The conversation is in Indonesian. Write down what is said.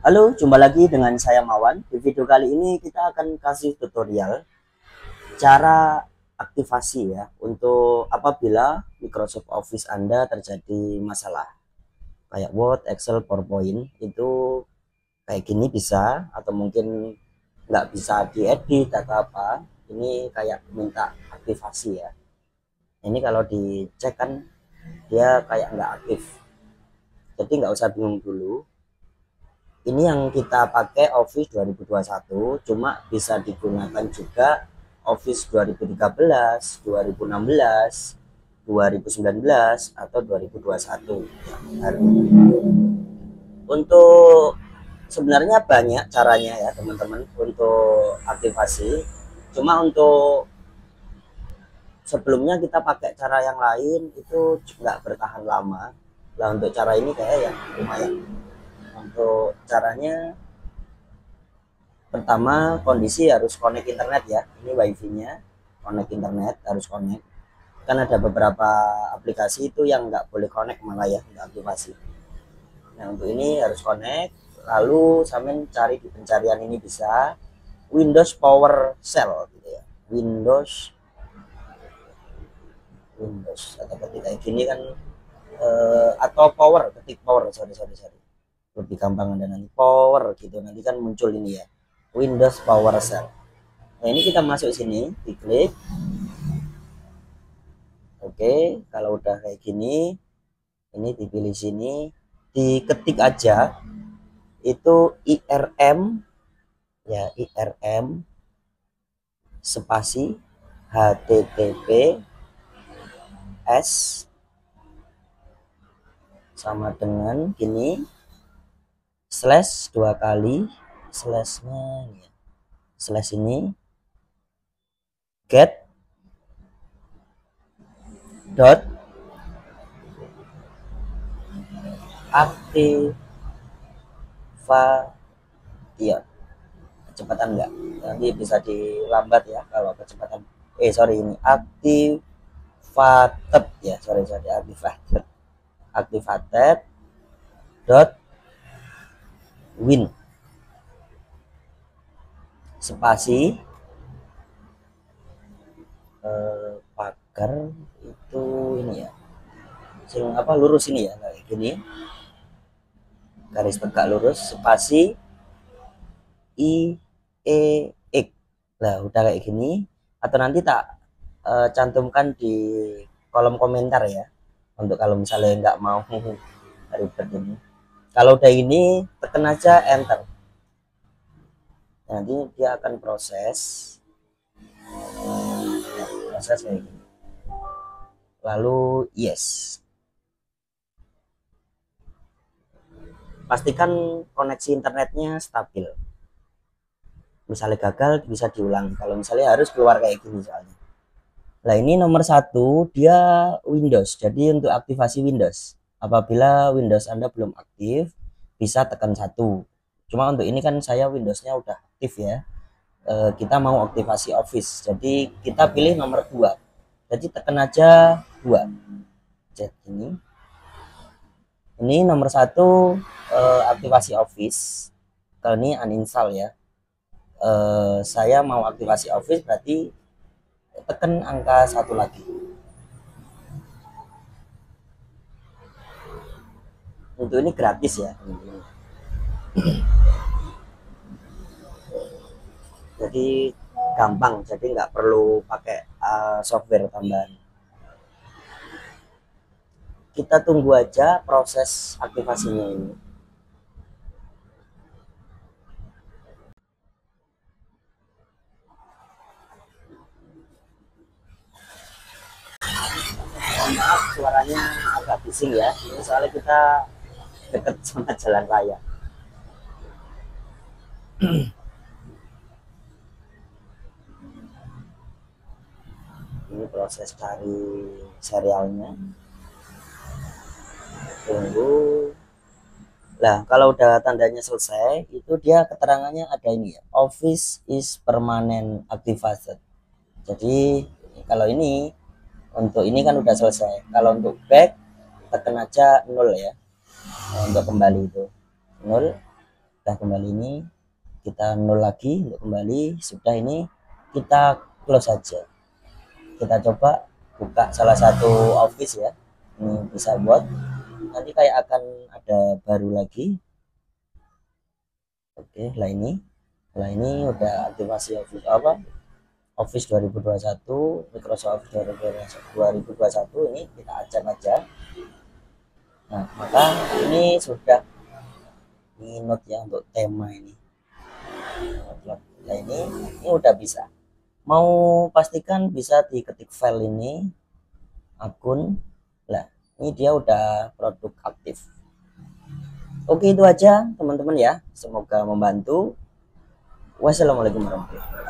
Halo, jumpa lagi dengan saya Mawan. Di video kali ini kita akan kasih tutorial cara aktivasi ya untuk apabila Microsoft Office Anda terjadi masalah kayak Word, Excel, PowerPoint itu kayak gini bisa atau mungkin nggak bisa diedit atau apa. Ini kayak minta aktivasi ya. Ini kalau dicek kan dia kayak nggak aktif. Jadi nggak usah bingung dulu. Ini yang kita pakai Office 2021, cuma bisa digunakan juga Office 2013, 2016, 2019 atau 2021 baru. Untuk sebenarnya banyak caranya ya teman-teman untuk aktivasi, cuma untuk sebelumnya kita pakai cara yang lain itu nggak bertahan lama. Lah untuk cara ini kayak yang lumayan. Untuk caranya pertama kondisi harus connect internet ya, ini wifi nya connect internet, harus connect. Kan ada beberapa aplikasi itu yang nggak boleh connect malah ya, nggak aktivasi. Nah untuk ini harus connect, lalu sampai cari di pencarian ini bisa Windows Power Shell gitu ya, Windows atau ketik kayak gini kan, atau power, ketik power, sorry lebih gampang. Ada nanti power gitu, nanti kan muncul ini ya, Windows Power Shell. Nah ini kita masuk sini, diklik. Oke, kalau udah kayak gini, ini dipilih sini, diketik aja itu IRM ya, IRM spasi HTTPS sama dengan gini, slash dua kali, slashnya ya, slash ini get dot activation. Kecepatan enggak, nanti bisa dilambat ya kalau kecepatan. Sorry, ini activated ya, sorry activated dot win spasi pagar itu ini ya, apa lurus ini ya, kayak gini, garis tegak lurus spasi i e x. Nah udah kayak gini, atau nanti tak cantumkan di kolom komentar ya, untuk kalau misalnya nggak mau ribet ini. Kalau udah ini tekan aja enter, nanti dia akan proses kayak gini, lalu yes. Pastikan koneksi internetnya stabil, misalnya gagal bisa diulang, kalau misalnya harus keluar kayak gini soalnya. Nah ini nomor satu, dia Windows, jadi untuk aktivasi Windows apabila Windows Anda belum aktif bisa tekan satu. Cuma untuk ini kan saya Windowsnya udah aktif ya, kita mau aktivasi Office, jadi kita pilih nomor 2, jadi tekan aja 2. Jadi ini nomor satu, aktivasi Office. Kalau ini uninstall ya, saya mau aktivasi Office berarti tekan angka 1 lagi. Untuk ini gratis ya, jadi gampang, jadi nggak perlu pakai software tambahan. Kita tunggu aja proses aktivasinya ini. Maaf suaranya agak bising ya, ini soalnya kita deket sama jalan raya. Ini proses cari serialnya, tunggu. Nah kalau udah tandanya selesai itu dia keterangannya ada ini ya, Office is permanent activated. Jadi kalau ini, untuk ini kan udah selesai. Kalau untuk back tekan aja 0 ya, untuk kembali itu 0. Nah, kembali ini kita nol lagi untuk kembali. Sudah, ini kita close saja. Kita coba buka salah satu office ya. Ini bisa buat nanti kayak akan ada baru lagi. Oke, lah ini udah aktivasi office apa? Office 2021, Microsoft 2021 ini kita ajak aja. Nah, maka ini sudah minut ya untuk tema ini. Nah, ini udah bisa. Mau pastikan bisa diketik file ini akun. Lah, ini dia udah produk aktif. Oke, itu aja teman-teman ya. Semoga membantu. Wassalamualaikum warahmatullahi wabarakatuh.